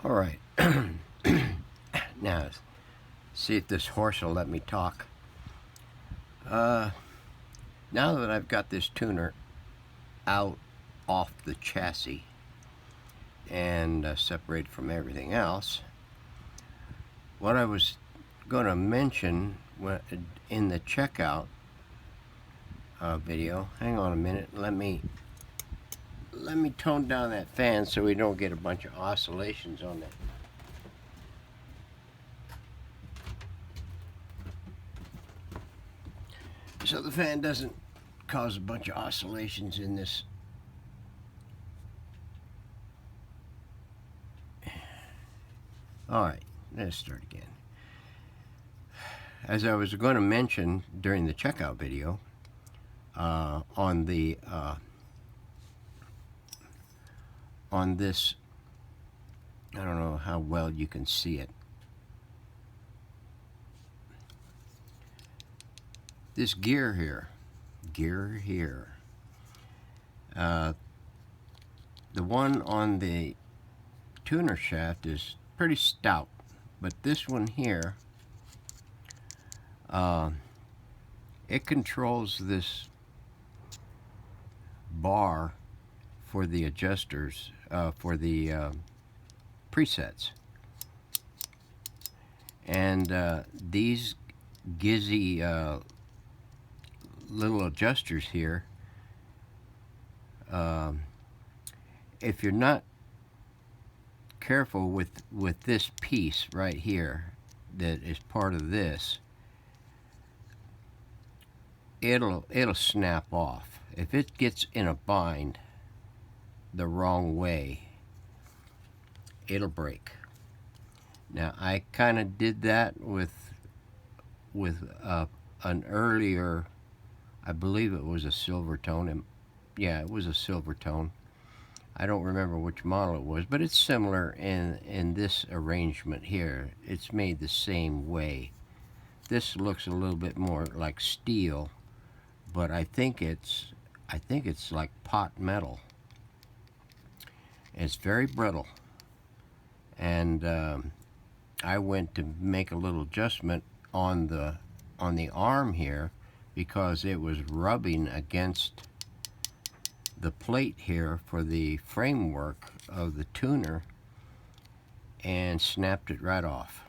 All right. Now, see if this horse will let me talk. Now that I've got this tuner out off the chassis and separated from everything else, what I was going to mention in the checkout video, hang on a minute, let me tone down that fan so we don't get a bunch of oscillations on that. So the fan doesn't cause a bunch of oscillations in this. All right, let's start again. As I was going to mention during the checkout video, on this, I don't know how well you can see it. This gear here, the one on the tuner shaft is pretty stout, but this one here, it controls this bar for the adjusters, for the presets, and these gizzy little adjusters here, if you're not careful with this piece right here that is part of this, it'll snap off. If it gets in a bind the wrong way, it'll break. Now I kind of did that with an earlier, I believe it was a Silvertone. Yeah, it was a Silvertone. I don't remember which model it was, but it's similar in this arrangement here. It's made the same way. This looks a little bit more like steel, but I think it's like pot metal. It's very brittle, and I went to make a little adjustment on the arm here, because it was rubbing against the plate here for the framework of the tuner and snapped it right off.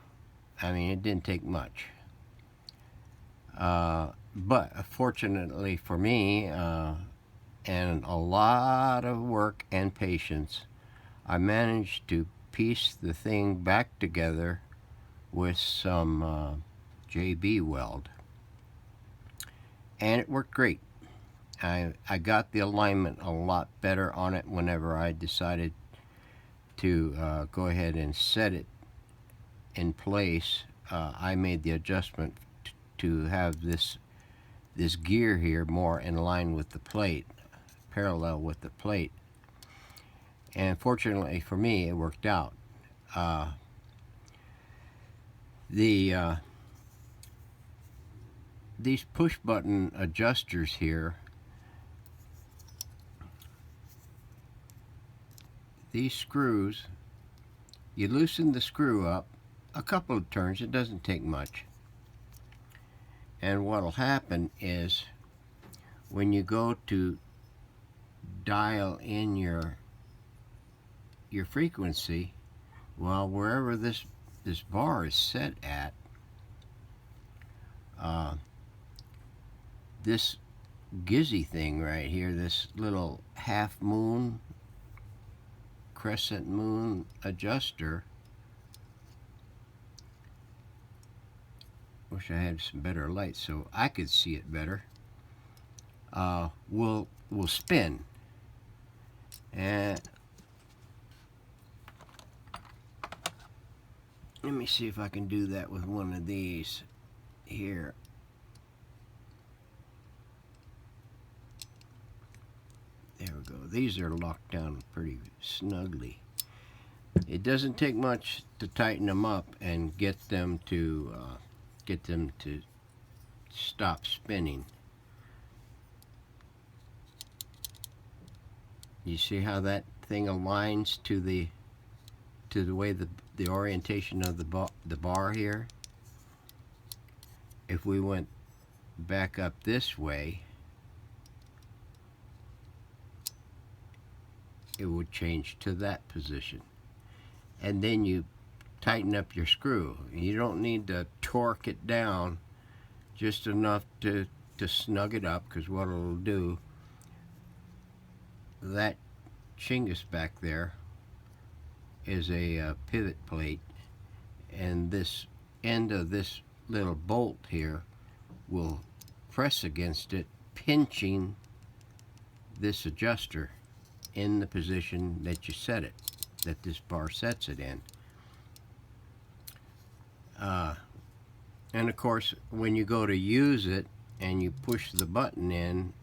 I mean, it didn't take much. But fortunately for me, and a lot of work and patience, I managed to piece the thing back together with some JB weld. And it worked great. I got the alignment a lot better on it whenever I decided to go ahead and set it in place. I made the adjustment to have this gear here more in line with the plate, parallel with the plate. And fortunately for me, it worked out. These push button adjusters here, these screws, you loosen the screw up a couple of turns, it doesn't take much, and what'll happen is when you go to dial in your frequency, well, wherever this bar is set at, this gizzy thing right here, this little half moon, crescent moon adjuster, wish I had some better light so I could see it better, will spin. And let me see if I can do that with one of these here. There we go. These are locked down pretty snugly. It doesn't take much to tighten them up and get them to stop spinning. You see how that thing aligns to the to the way the orientation of the bar here, if we went back up this way, it would change to that position. And then you tighten up your screw. You don't need to torque it down, just enough to snug it up, because what it'll do, that chingus back there is a pivot plate, and this end of this little bolt here will press against it, pinching this adjuster in the position that you set it, that this bar sets it in. And of course, when you go to use it and you push the button in,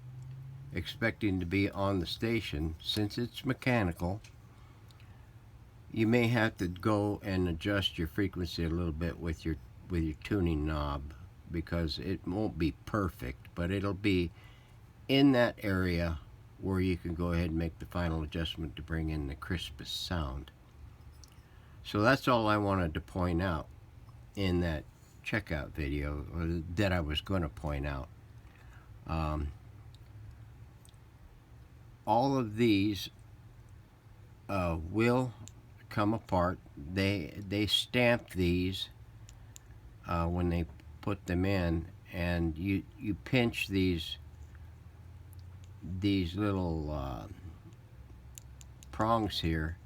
expecting to be on the station, since it's mechanical, you may have to go and adjust your frequency a little bit with your tuning knob, because it won't be perfect, but it'll be in that area where you can go ahead and make the final adjustment to bring in the crispest sound. So that's all I wanted to point out in that checkout video, or that I was going to point out. All of these will come apart. They stamp these when they put them in, and you pinch these little prongs here,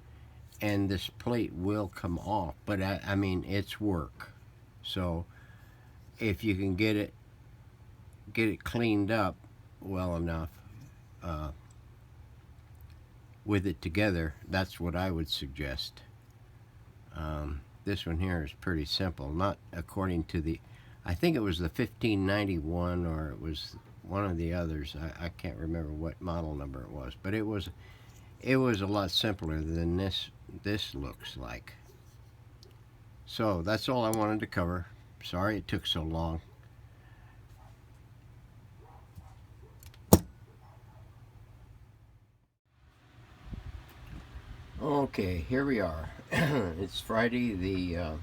and this plate will come off. But I mean, it's work. So if you can get it cleaned up well enough with it together, that's what I would suggest. This one here is pretty simple, not according to the, I think it was the 1591, or it was one of the others. I can't remember what model number it was, but it was a lot simpler than this looks like. So that's all I wanted to cover. Sorry it took so long. Okay, here we are. It's Friday the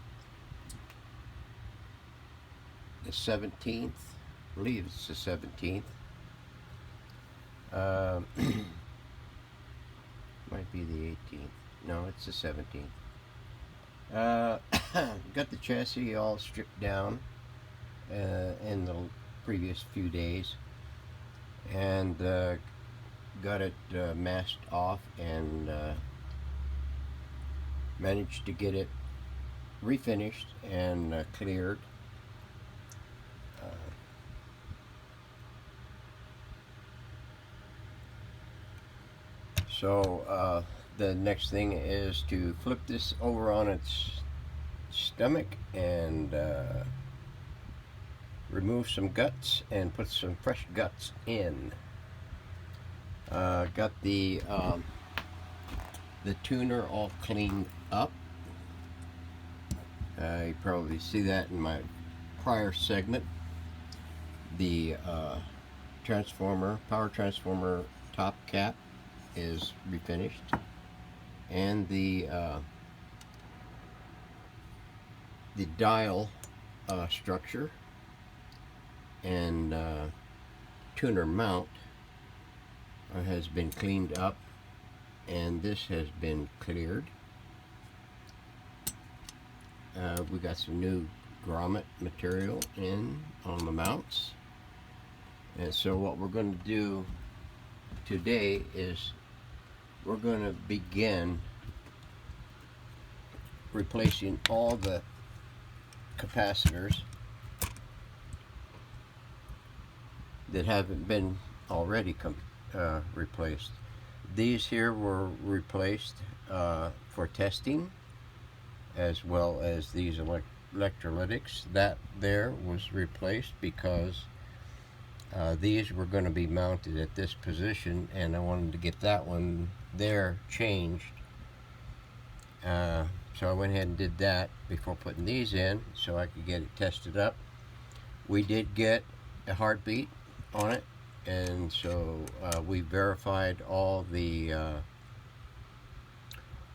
17th. I believe it's the 17th. Might be the 18th. No, it's the 17th. Got the chassis all stripped down in the previous few days, and got it masked off, and managed to get it refinished and cleared. So the next thing is to flip this over on its stomach and remove some guts and put some fresh guts in. Got the tuner all cleaned up. You probably see that in my prior segment. The power transformer top cap is refinished, and the dial structure and tuner mount has been cleaned up, and this has been cleared. We got some new grommet material in on the mounts, and so what we're going to do today is we're going to begin replacing all the capacitors that haven't been already replaced. These here were replaced for testing, as well as these electrolytics. That there was replaced because these were going to be mounted at this position, and I wanted to get that one there changed. So I went ahead and did that before putting these in, so I could get it tested up. We did get a heartbeat on it, and so we verified all the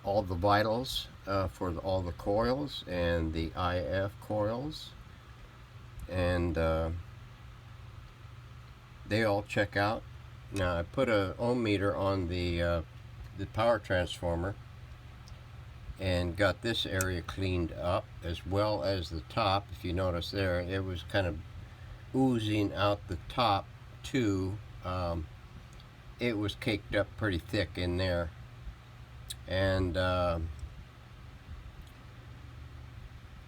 vitals for all the coils and the IF coils, and they all check out. Now I put a ohm meter on the power transformer and got this area cleaned up as well as the top. If you notice there, it was kind of oozing out the top too. It was caked up pretty thick in there, and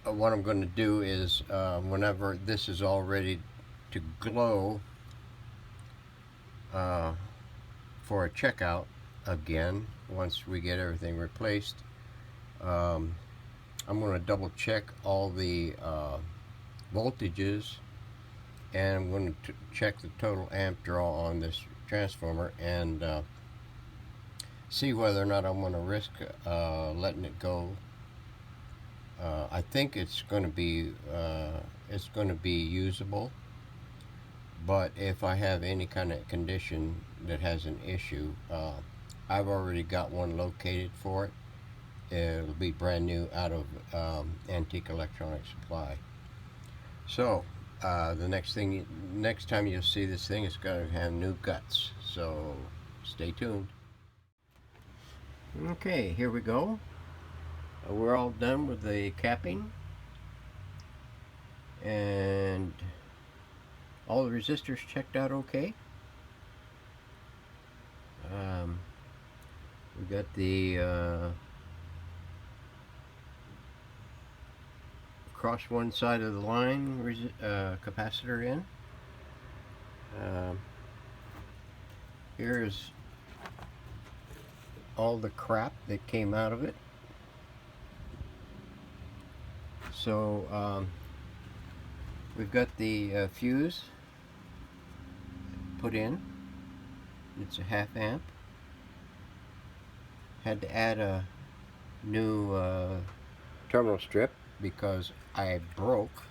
what I'm going to do is whenever this is all ready to glow for a checkout again, once we get everything replaced, I'm going to double check all the voltages, and I'm going to check the total amp draw on this transformer and see whether or not I'm going to risk letting it go. I think it's going to be usable, but if I have any kind of condition that has an issue, I've already got one located for it. It'll be brand new out of Antique Electronic Supply. So the next time you'll see this thing, it's going to have new guts. So stay tuned. Okay, here we go. We're all done with the capping, and all the resistors checked out okay. We got the across one side of the line capacitor in. Here's all the crap that came out of it. So we've got the fuse put in. It's a 1/2 amp. Had to add a new terminal strip because I broke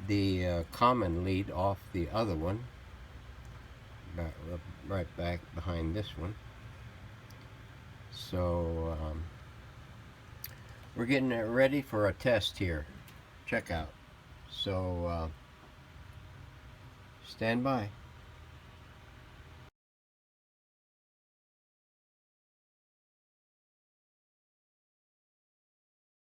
the common lead off the other one, right back behind this one. So we're getting it ready for a test here. Check out. So stand by.